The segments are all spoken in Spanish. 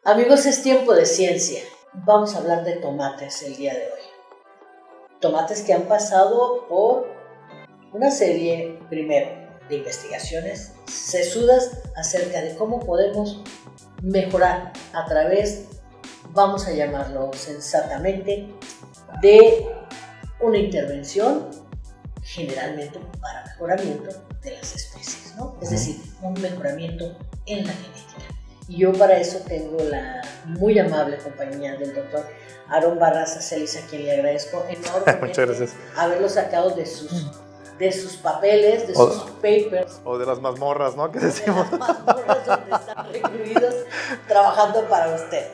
Amigos, es tiempo de ciencia. Vamos a hablar de tomates el día de hoy. Tomates que han pasado por una serie, primero, de investigaciones sesudas acerca de cómo podemos mejorar a través, vamos a llamarlo sensatamente, de una intervención generalmente para mejoramiento de las especies, ¿no? Es decir, un mejoramiento en la genética. Y yo para eso tengo la muy amable compañía del doctor Aarón Barraza Celis, a quien le agradezco enormemente haberlo sacado de sus papeles, de sus papers. O de las mazmorras, ¿no? ¿Qué decimos? De las mazmorras donde están recluidos trabajando para usted.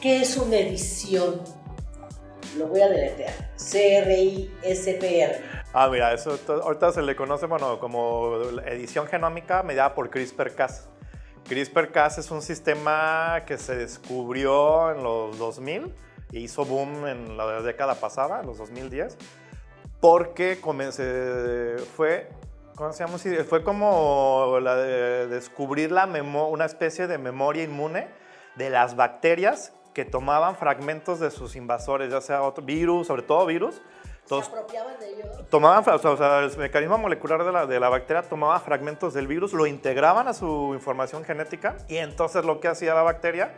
¿Qué es una edición? Lo voy a deletrear. CRISPR. Mira, eso ahorita se le conoce, bueno, como edición genómica mediada por CRISPR-Cas. CRISPR-Cas es un sistema que se descubrió en los 2000 e hizo boom en la década pasada, en los 2010, porque fue como descubrir una especie de memoria inmune de las bacterias que tomaban fragmentos de sus invasores, ya sea otro virus, sobre todo virus. Entonces, ¿se apropiaban de ellos? El mecanismo molecular de la bacteria tomaba fragmentos del virus, lo integraban a su información genética y entonces lo que hacía la bacteria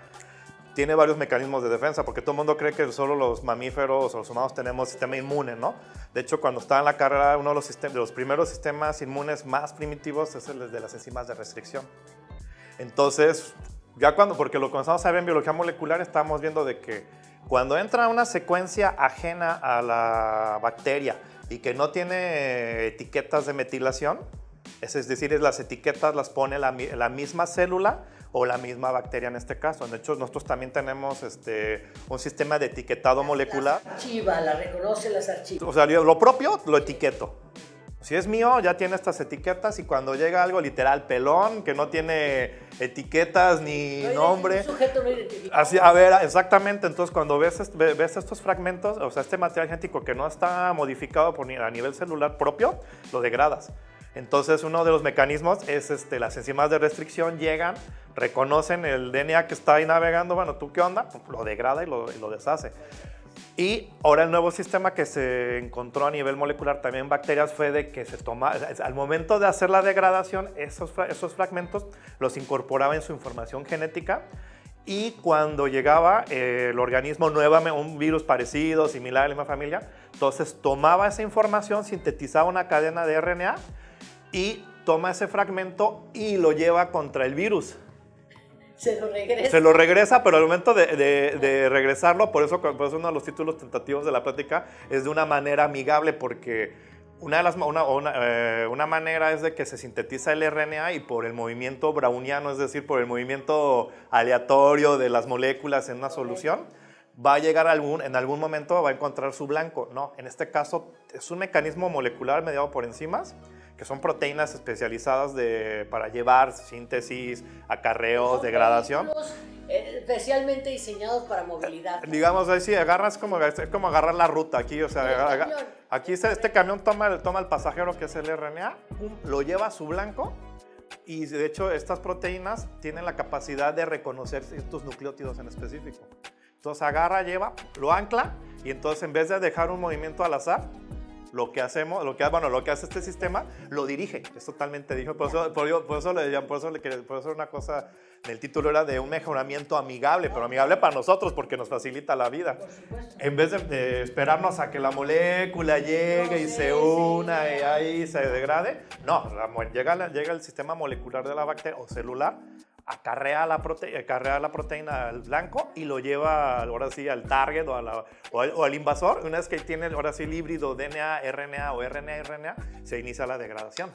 tiene varios mecanismos de defensa, porque todo el mundo cree que solo los mamíferos o los humanos tenemos sistema inmune, ¿no? De hecho, cuando estaba en la carrera, uno de los primeros sistemas inmunes más primitivos es el de las enzimas de restricción. Entonces, porque lo comenzamos a ver en biología molecular, estábamos viendo de que cuando entra una secuencia ajena a la bacteria y que no tiene etiquetas de metilación, es decir, las etiquetas las pone la misma célula o la misma bacteria en este caso. De hecho, nosotros también tenemos un sistema de etiquetado molecular. Las archiva, la reconoce, las archiva. O sea, lo propio lo etiqueto. Si es mío, ya tiene estas etiquetas y cuando llega algo literal pelón, que no tiene etiquetas ni nombre. Un sujeto no identificado. Así, a ver, exactamente. Entonces, cuando ves estos fragmentos, o sea, este material genético que no está modificado a nivel celular propio, lo degradas. Entonces, uno de los mecanismos es las enzimas de restricción llegan, reconocen el DNA que está ahí navegando, bueno, ¿tú qué onda? Lo degrada y lo deshace. Y ahora el nuevo sistema que se encontró a nivel molecular también en bacterias fue de que al momento de hacer la degradación, esos fragmentos los incorporaba en su información genética y cuando llegaba el organismo nuevamente, un virus parecido, similar a la misma familia, entonces tomaba esa información, sintetizaba una cadena de RNA y toma ese fragmento y lo lleva contra el virus. Se lo regresa, pero al momento de regresarlo, por eso uno de los títulos tentativos de la plática es de una manera amigable, porque una manera es de que se sintetiza el RNA y por el movimiento browniano, es decir, por el movimiento aleatorio de las moléculas en una solución, va a llegar en algún momento, va a encontrar su blanco. No, en este caso es un mecanismo molecular mediado por enzimas, que son proteínas especializadas para llevar síntesis, acarreos, degradación. Especialmente diseñados para movilidad. Digamos ahí sí, es como agarrar la ruta aquí, o sea, aquí este camión toma el pasajero que es el RNA, lo lleva a su blanco y de hecho estas proteínas tienen la capacidad de reconocer estos nucleótidos en específico. Entonces agarra, lleva, lo ancla y entonces en vez de dejar un movimiento al azar, lo que hace este sistema, lo dirige, es totalmente dirigido. Por eso una cosa del título era de un mejoramiento amigable, pero amigable para nosotros porque nos facilita la vida. En vez de esperarnos a que la molécula llegue y se una y ahí se degrade, no, llega el sistema molecular de la bacteria o celular, acarrea la proteína al blanco y lo lleva ahora sí al target o al invasor. Una vez que tiene ahora sí el híbrido DNA, RNA o RNA, se inicia la degradación.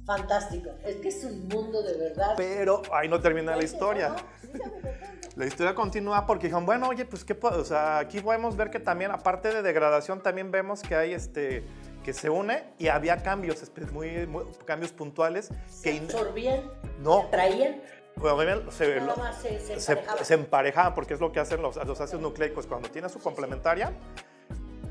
Fantástico, es que es un mundo de verdad. Pero ahí no termina la historia. La historia continúa porque dijeron, bueno, oye, pues o sea, aquí podemos ver que también, aparte de degradación, también vemos que hay que se une y había cambios, cambios puntuales. ¿Se absorbían? No. ¿Se atraían? Bueno, se se emparejaban, porque es lo que hacen los ácidos nucleicos. Cuando tienes su complementaria,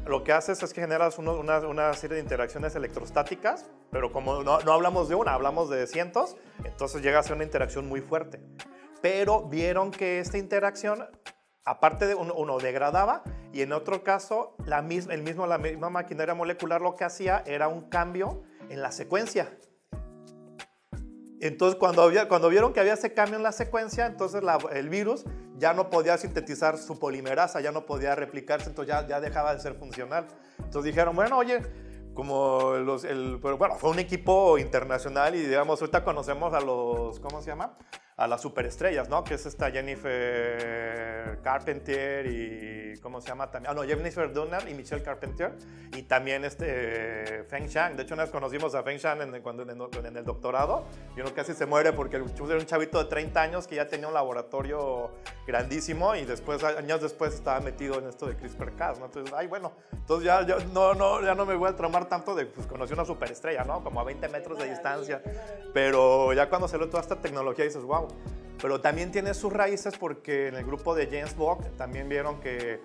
lo que haces es que generas una serie de interacciones electrostáticas, pero como no hablamos de una, hablamos de cientos, entonces llega a ser una interacción muy fuerte. Pero vieron que esta interacción, aparte de uno degradaba, y en otro caso, la misma maquinaria molecular lo que hacía era un cambio en la secuencia. Entonces, cuando vieron que había ese cambio en la secuencia, entonces el virus ya no podía sintetizar su polimerasa, ya no podía replicarse, entonces ya dejaba de ser funcional. Entonces dijeron, bueno, oye, pero bueno, fue un equipo internacional y digamos, ahorita conocemos a los, ¿cómo se llama? A las superestrellas, ¿no? Que es esta Jennifer Carpenter y, ¿cómo se llama también? Jennifer Doudna y Michelle Carpenter y también Feng Shang. De hecho, nos conocimos a Feng Shang en el doctorado y uno casi se muere porque era un chavito de 30 años que ya tenía un laboratorio grandísimo y años después estaba metido en esto de CRISPR-Cas, ¿no? Entonces, entonces ya no me voy a traumar tanto de, pues conocí una superestrella, ¿no? Como a 20 metros de distancia. Pero ya cuando salió toda esta tecnología dices, wow. Pero también tiene sus raíces porque en el grupo de James Block también vieron que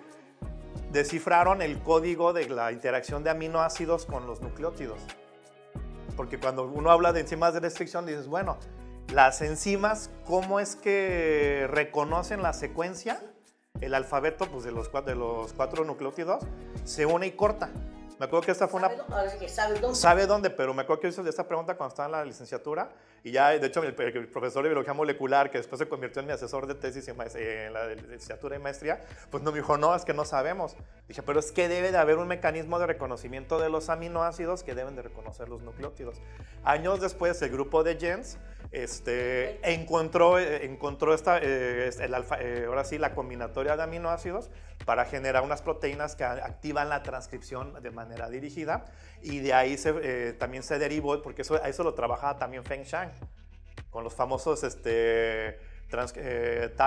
descifraron el código de la interacción de aminoácidos con los nucleótidos. Porque cuando uno habla de enzimas de restricción, dices, bueno, las enzimas, ¿cómo es que reconocen la secuencia? El alfabeto pues, de los cuatro nucleótidos se une y corta. Me acuerdo que esta fue ¿Sabe dónde? Pero me acuerdo que hizo esta pregunta cuando estaba en la licenciatura y ya, de hecho, el profesor de biología molecular, que después se convirtió en mi asesor de tesis en la licenciatura y maestría, pues no me dijo, no, es que no sabemos. Dije, pero es que debe de haber un mecanismo de reconocimiento de los aminoácidos que deben de reconocer los nucleótidos. Años después, el grupo de Jens encontró ahora sí, la combinatoria de aminoácidos para generar unas proteínas que activan la transcripción de manera dirigida y de ahí también se derivó, porque eso lo trabajaba también Feng Shang, con los famosos TAL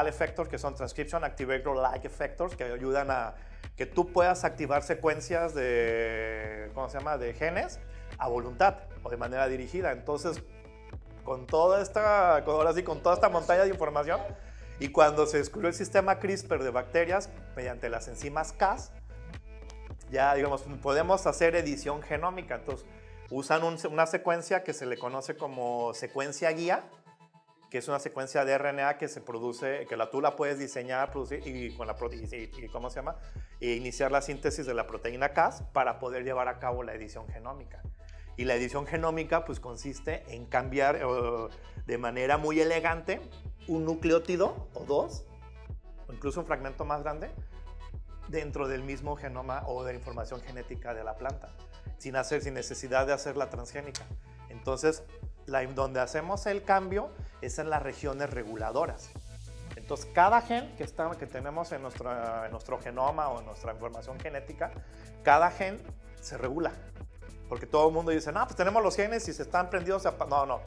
effectors, que son Transcription Activator Like Effectors, que ayudan a que tú puedas activar secuencias de genes a voluntad o de manera dirigida. Entonces, con toda esta montaña de información, y cuando se descubrió el sistema CRISPR de bacterias mediante las enzimas Cas, ya digamos, podemos hacer edición genómica. Entonces, usan una secuencia que se le conoce como secuencia guía, que es una secuencia de RNA que se produce, que tú la puedes diseñar, producir y ¿cómo se llama? E iniciar la síntesis de la proteína Cas para poder llevar a cabo la edición genómica. Y la edición genómica pues consiste en cambiar de manera muy elegante un nucleótido o dos, o incluso un fragmento más grande, dentro del mismo genoma o de la información genética de la planta, sin necesidad de hacer la transgénica. Entonces, donde hacemos el cambio es en las regiones reguladoras. Entonces, cada gen que tenemos en nuestro genoma o en nuestra información genética, cada gen se regula. Porque todo el mundo dice, no, pues tenemos los genes y se están prendidos. No.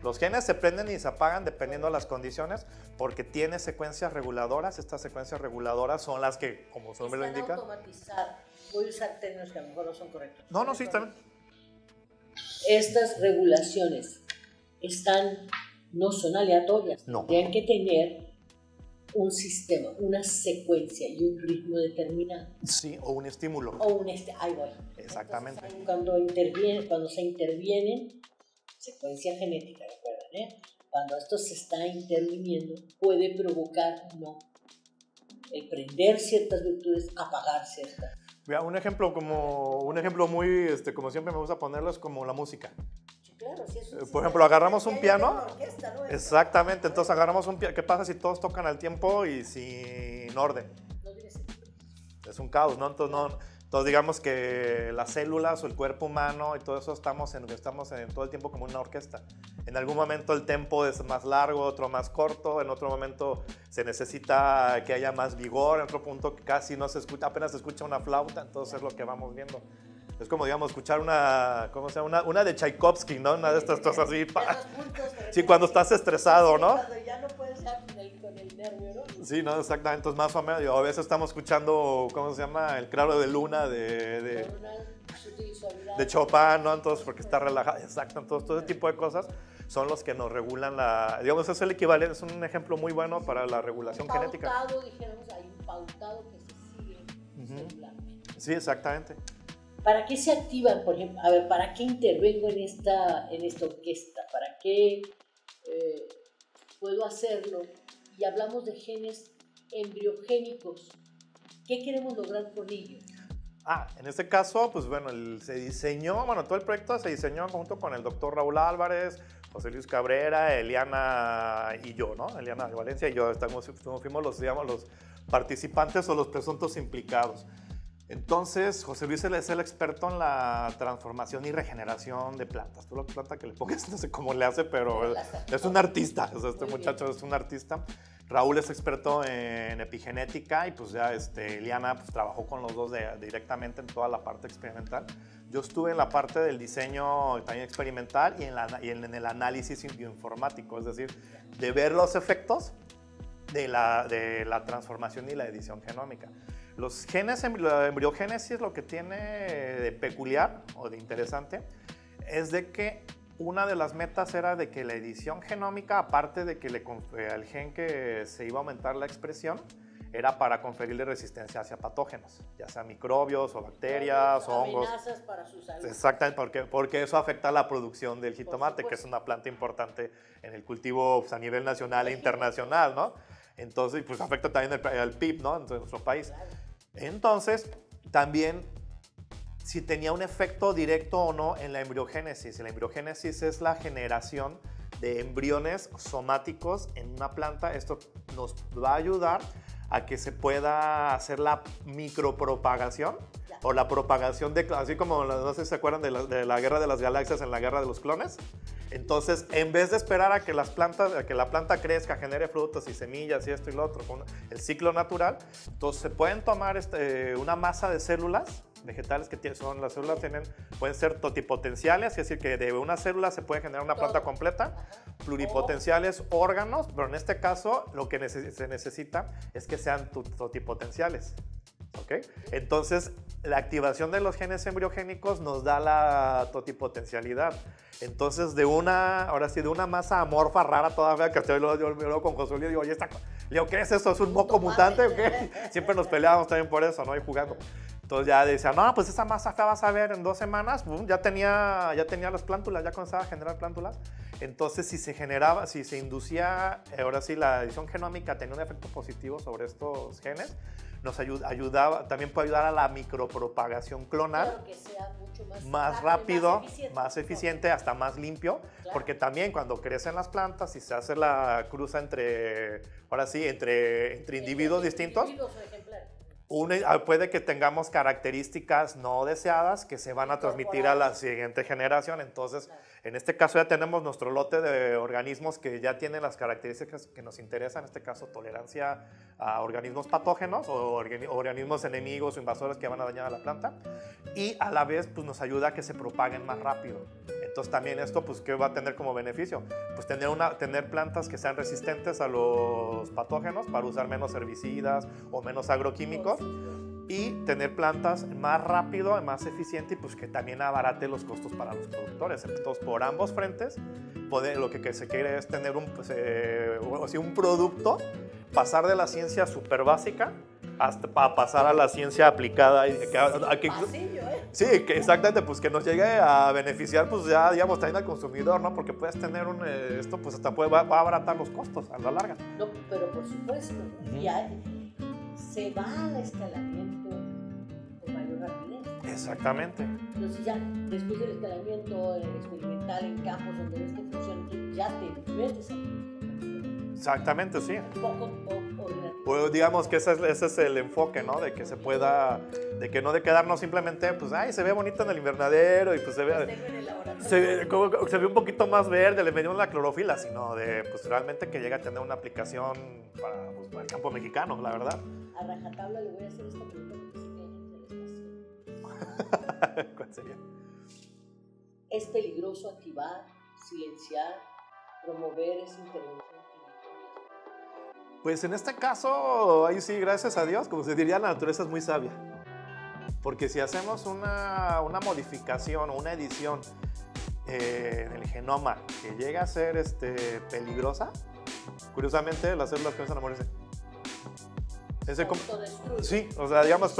Los genes se prenden y se apagan dependiendo de las condiciones porque tiene secuencias reguladoras. Estas secuencias reguladoras son las que, como su nombre lo indica... Están automatizadas. Voy a usar términos que a lo mejor no son correctos. No, sí, también. Estas regulaciones no son aleatorias. No. Tienen que tener un sistema, una secuencia y un ritmo determinado. Sí, o un estímulo. Ahí voy. Exactamente. Entonces, cuando se intervienen, secuencia genética, recuerden, cuando esto se está interviniendo, puede provocar el prender ciertas virtudes, apagar ciertas. Mira, un ejemplo muy, como siempre me gusta ponerlo, es como la música. Claro, si es por ejemplo, agarramos un piano. Orquesta, ¿no? Exactamente, entonces agarramos un piano. ¿Qué pasa si todos tocan al tiempo y sin orden? No tiene sentido. Es un caos, ¿no? Entonces digamos que las células o el cuerpo humano y todo eso estamos en todo el tiempo como una orquesta. En algún momento el tempo es más largo, otro más corto, en otro momento se necesita que haya más vigor, en otro punto casi no se escucha, apenas se escucha una flauta, entonces es lo que vamos viendo. Es como, digamos, escuchar una de Tchaikovsky, ¿no? Una de estas cosas así. Sí, cuando estás estresado, ¿no? Cuando ya no puedes estar con el nervio, ¿no? Sí, no, exactamente. Entonces, más o menos, a veces estamos escuchando, ¿cómo se llama? El claro de luna de Chopin, ¿no? Entonces, porque está relajado. Exacto. Entonces, todo ese tipo de cosas son los que nos regulan la... Digamos, es el equivalente, es un ejemplo muy bueno para la regulación genética. Pautado, dijéramos, hay un pautado que se sigue celularmente. Sí, exactamente. ¿Para qué se activan, por ejemplo? A ver, ¿para qué intervengo en esta orquesta? ¿Para qué puedo hacerlo? Y hablamos de genes embriogénicos. ¿Qué queremos lograr con ello? En este caso, pues bueno, se diseñó, bueno, todo el proyecto se diseñó junto con el doctor Raúl Álvarez, José Luis Cabrera, Eliana y yo, ¿no? Eliana de Valencia y yo fuimos los, digamos, los participantes o los presuntos implicados. Entonces, José Luis es el experto en la transformación y regeneración de plantas. Tú la planta que le pongas, no sé cómo le hace, pero es un artista. O sea, este muchacho es un artista. Raúl es experto en epigenética y pues ya Eliana pues, trabajó con los dos directamente en toda la parte experimental. Yo estuve en la parte del diseño también experimental y en el análisis bioinformático, es decir, de ver los efectos de la transformación y la edición genómica. Los genes, la embriogénesis, lo que tiene de peculiar o de interesante es de que una de las metas era de que la edición genómica, aparte de que al gen que se iba a aumentar la expresión, era para conferirle resistencia hacia patógenos, ya sea microbios o bacterias o hongos. Amenazas para su salud. Exactamente, porque eso afecta la producción del jitomate, que es una planta importante en el cultivo pues, a nivel nacional e internacional, ¿no? Entonces, pues afecta también el PIB, ¿no? En nuestro país. Entonces, también si tenía un efecto directo o no en la embriogénesis. La embriogénesis es la generación de embriones somáticos en una planta. Esto nos va a ayudar a que se pueda hacer la micropropagación o la propagación de, así como, no sé si se acuerdan de la guerra de las galaxias en la guerra de los clones. Entonces, en vez de esperar a que la planta crezca, genere frutos y semillas y esto y lo otro, con el ciclo natural, entonces se pueden tomar una masa de células vegetales que son las células pueden ser totipotenciales, es decir, que de una célula se puede generar una planta completa, pluripotenciales órganos, pero en este caso lo que se necesita es que sean totipotenciales. ¿Okay? Entonces, la activación de los genes embriogénicos nos da la totipotencialidad. Entonces, ahora sí, de una masa amorfa rara todavía, que yo luego con José Luis digo, oye, ¿qué es eso? ¿Es un moco mutante o qué? Siempre nos peleábamos también por eso, ¿no? Y jugando. Entonces ya decía, no, pues esa masa acá vas a ver en 2 semanas, boom, ya tenía las plántulas, ya comenzaba a generar plántulas. Entonces, si se inducía, ahora sí, la edición genómica tenía un efecto positivo sobre estos genes, nos ayudaba, también puede ayudar a la micropropagación clonal, claro, que sea mucho más rápido, más eficiente, hasta más limpio, claro. Porque también cuando crecen las plantas y se hace la cruza entre individuos distintos, puede que tengamos características no deseadas que se van a transmitir a la siguiente generación. Entonces, claro. En este caso ya tenemos nuestro lote de organismos que ya tienen las características que nos interesan, en este caso tolerancia a organismos patógenos o organismos enemigos o invasores que van a dañar a la planta, y a la vez pues, nos ayuda a que se propaguen más rápido. Entonces también esto, pues, ¿qué va a tener como beneficio? Pues tener plantas que sean resistentes a los patógenos para usar menos herbicidas o menos agroquímicos, y tener plantas más rápido, más eficiente, y pues que también abarate los costos para los productores. Entonces, por ambos frentes, lo que se quiere es tener un producto, pasar de la ciencia súper básica hasta para pasar a la ciencia aplicada. Sí, que exactamente, pues que nos llegue a beneficiar, pues ya, digamos, también al consumidor, ¿no? Porque puedes tener esto, pues hasta va a abaratar los costos a la larga. No, pero por supuesto, ya se va al escalamiento con mayor rapidez. Exactamente. Entonces ya después del escalamiento experimental en campos donde ves que funciona, ya te metes a... Exactamente, sí. Poco pues digamos que ese es el enfoque, ¿no? De que se pueda, de que no de quedarnos simplemente, pues, ay, se ve bonito en el invernadero y pues se ve un poquito más verde, le medimos la clorofila, sino de, pues, realmente que llegue a tener una aplicación para el campo mexicano, la verdad. A rajatabla le voy a hacer esta pregunta porque sé que hay gente del espacio. ¿Cuál sería? ¿Es peligroso activar, silenciar, promover esa intervención? Pues en este caso, ahí sí, gracias a Dios, como se diría, la naturaleza es muy sabia. Porque si hacemos una modificación o una edición en el genoma que llega a ser peligrosa, curiosamente las células comienzan a morirse. Sí, o sea, digamos,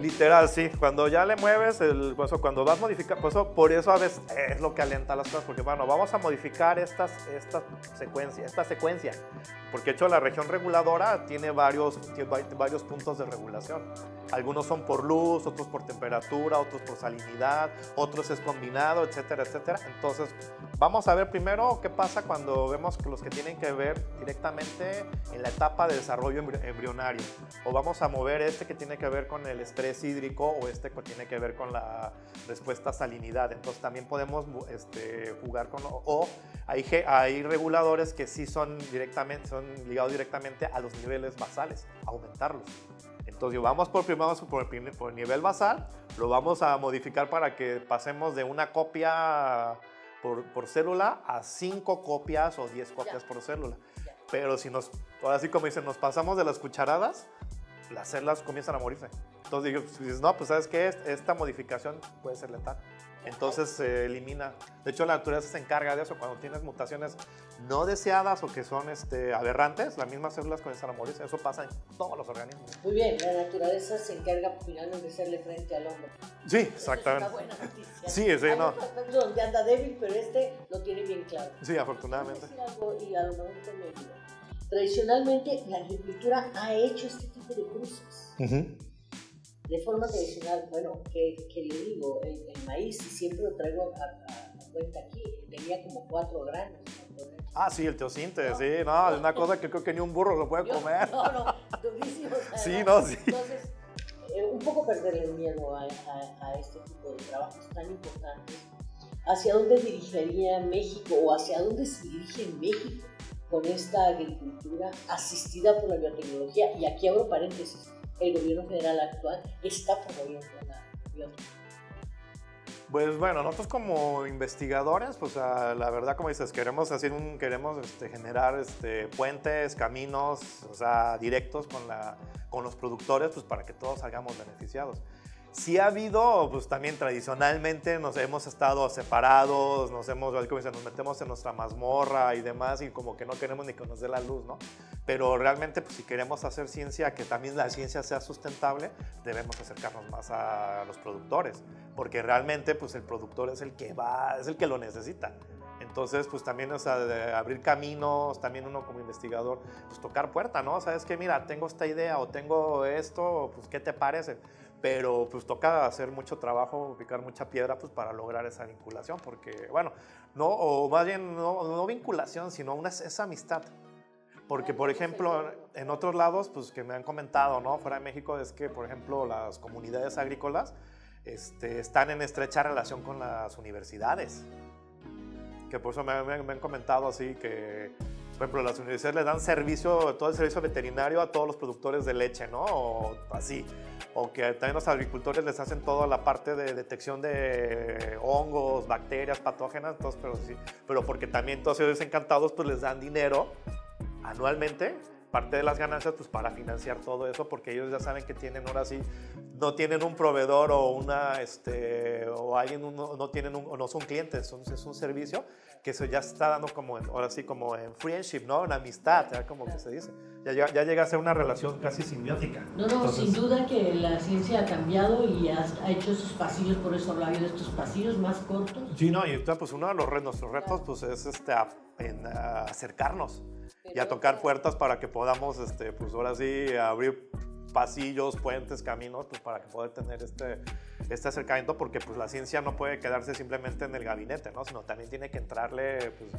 literal, sí, cuando ya le mueves, cuando vas a modificar, por eso a veces es lo que alenta las cosas, porque bueno, vamos a modificar esta secuencia, porque de hecho la región reguladora tiene varios puntos de regulación. Algunos son por luz, otros por temperatura, otros por salinidad, otros es combinado, etcétera, etcétera. Entonces, vamos a ver primero qué pasa cuando vemos los que tienen que ver directamente en la etapa de desarrollo embrionario. O vamos a mover que tiene que ver con el estrés hídrico o que tiene que ver con la respuesta a salinidad. Entonces, también podemos jugar con... O hay reguladores que sí son ligados directamente a los niveles basales, aumentarlos. Entonces, vamos por el nivel basal, lo vamos a modificar para que pasemos de una copia por célula a 5 copias o 10 copias por célula. Pero ahora sí como dicen, nos pasamos de las cucharadas, las células comienzan a morirse. Entonces dices, no, pues ¿sabes qué? Esta modificación puede ser letal. Entonces se elimina. De hecho, la naturaleza se encarga de eso. Cuando tienes mutaciones no deseadas o que son aberrantes, las mismas células comienzan a morirse. Eso pasa en todos los organismos. Muy bien, la naturaleza se encarga finalmente de hacerle frente al hombre. Sí, exactamente. Eso es una buena noticia. Sí, Hay no. otros aspectos donde anda débil, pero lo tiene bien claro. Sí, afortunadamente. Quiero decir algo, y a lo mejor te me ayuda. Tradicionalmente, la agricultura ha hecho este tipo de cruces. De forma tradicional, bueno, ¿qué le digo? El maíz, y siempre lo traigo a cuenta aquí, tenía como 4 granos. Ah, sí, el teosinte, sí, no, es una cosa que creo que ni un burro lo puede comer. No, durísimo. Sí, no, sí. Entonces, un poco perderle el miedo a este tipo de trabajos tan importantes. ¿Hacia dónde dirigiría México o hacia dónde se dirige México con esta agricultura asistida por la biotecnología? Y aquí abro paréntesis. El gobierno federal actual está promoviendo la biotecnología. Pues bueno, nosotros como investigadores, pues la verdad, como dices, queremos generar puentes, caminos, o sea, directos con los productores, pues para que todos salgamos beneficiados. Sí ha habido, pues también tradicionalmente nos hemos estado separados, nos metemos en nuestra mazmorra y demás, y como que no queremos ni que nos dé la luz, ¿no? Pero realmente, pues si queremos hacer ciencia, que también la ciencia sea sustentable, debemos acercarnos más a los productores, porque realmente, pues el productor es el que lo necesita. Entonces, pues también, o sea, de abrir caminos, también uno como investigador, pues tocar puerta, ¿no? Sabes que, mira, tengo esta idea o tengo esto, pues, ¿qué te parece? Pero pues toca hacer mucho trabajo, picar mucha piedra pues para lograr esa vinculación, porque bueno, no vinculación, sino esa amistad. Porque por ejemplo, en otros lados pues que me han comentado, ¿no? Fuera de México es que por ejemplo las comunidades agrícolas están en estrecha relación con las universidades. Que por eso me han comentado así que, por ejemplo, las universidades le dan todo el servicio veterinario a todos los productores de leche, ¿no? O así. O que también los agricultores les hacen toda la parte de detección de hongos, bacterias, patógenas, entonces, pero porque también todos ellos encantados pues les dan dinero anualmente, parte de las ganancias pues para financiar todo eso, porque ellos ya saben que tienen, ahora sí, no tienen un proveedor o o alguien, no son clientes, es un servicio que eso ya se está dando ahora sí como en friendship, ¿no? En amistad, ¿ya? Como que se dice. Ya llega a ser una relación casi simbiótica. No, entonces, sin duda que la ciencia ha cambiado y ha hecho esos pasillos, por eso hablaba yo de estos pasillos más cortos. Sí, no, y pues uno de nuestros retos pues es acercarnos y a tocar puertas para que podamos, pues ahora sí, abrir pasillos, puentes, caminos, pues para que poder tener este acercamiento, porque pues la ciencia no puede quedarse simplemente en el gabinete, ¿no? Sino también tiene que entrarle, pues,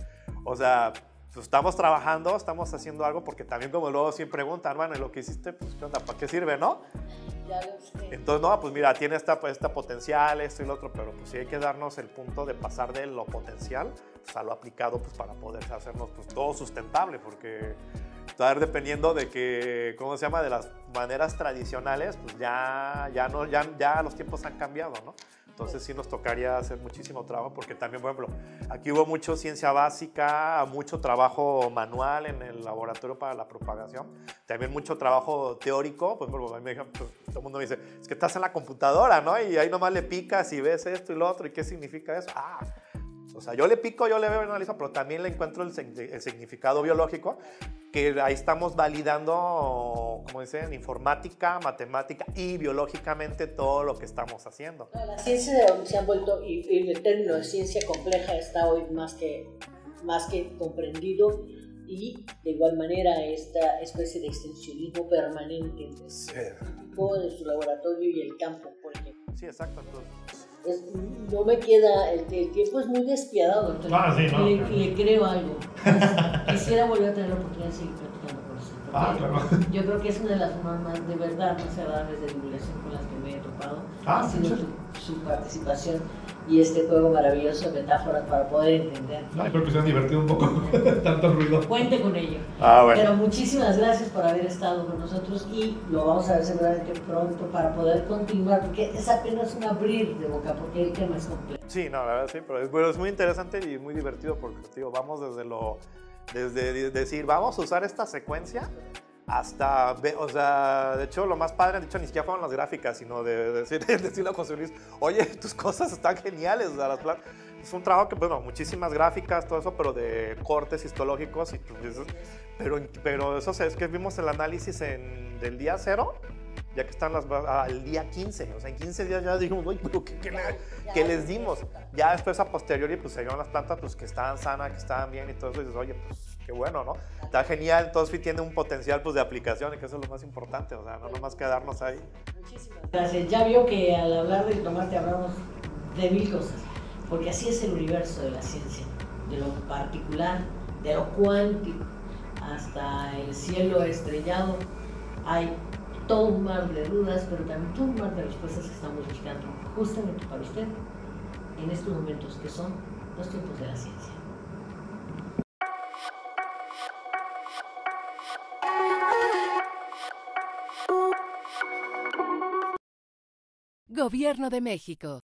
o sea, pues estamos trabajando, estamos haciendo algo, porque también como luego siempre preguntan, hermano, ¿y lo que hiciste, pues qué onda, para qué sirve, no? Ya lo sé. Entonces, no, pues mira, tiene esta potencial, esto y lo otro, pero pues sí hay que darnos el punto de pasar de lo potencial pues, a lo aplicado, pues para poder hacernos pues todo sustentable, porque estar dependiendo de que, ¿cómo se llama?, de las maneras tradicionales, pues ya los tiempos han cambiado, ¿no? Entonces sí nos tocaría hacer muchísimo trabajo porque también, por ejemplo, aquí hubo mucho ciencia básica, mucho trabajo manual en el laboratorio para la propagación, también mucho trabajo teórico. Pues, a mí me dijeron, pues, todo el mundo me dice, es que estás en la computadora, ¿no? Y ahí nomás le picas y ves esto y lo otro, ¿y qué significa eso? O sea, yo le pico, yo le veo, analizo, pero también le encuentro el significado biológico, que ahí estamos validando, como dicen, informática, matemática y biológicamente todo lo que estamos haciendo. La ciencia se ha vuelto, y el término de ciencia compleja está hoy más que comprendido, y de igual manera esta especie de extensionismo permanente entre de su laboratorio y el campo, por ejemplo. Sí, exacto. Entonces, no me queda, el tiempo es muy despiadado, entonces sí, ¿no? le creo algo. Quisiera volver a tener la oportunidad de seguir platicando con usted. Claro. Yo creo que es una de las formas más de verdad más agradables de divulgación con las que me he topado. Ha sido su participación y este juego maravilloso de metáforas para poder entender. Creo que se han divertido un poco, tanto ruido. Cuente con ello. Bueno. Pero muchísimas gracias por haber estado con nosotros y lo vamos a ver seguramente pronto para poder continuar, porque es apenas un abrir de boca, porque el tema es complejo. Sí, no, la verdad sí, pero es muy interesante y muy divertido porque, digo, vamos desde decir, vamos a usar esta secuencia hasta, o sea, de hecho lo más padre, de hecho ni siquiera fueron las gráficas, sino de decirle a José Luis, oye, tus cosas están geniales, o sea, las plantas. Es un trabajo que, bueno, muchísimas gráficas, todo eso, pero de cortes histológicos, pero eso es que vimos el análisis del día 0, ya que están al día 15, o sea, en 15 días ya dijimos, oye, pero ¿qué les dimos? Ya después a posteriori, pues se vieron las plantas pues, que estaban sanas, que estaban bien y todo eso, y dices, oye, pues qué bueno, ¿no? Está genial, entonces tiene un potencial pues, de aplicación y que eso es lo más importante, o sea, no nomás quedarnos ahí. Muchísimas gracias. Ya vio que al hablar del tomate hablamos de 1000 cosas, porque así es el universo de la ciencia, de lo particular, de lo cuántico, hasta el cielo estrellado. Hay todo un mar de dudas, pero también todo un mar de respuestas que estamos buscando justamente para usted en estos momentos que son los tiempos de la ciencia. Gobierno de México.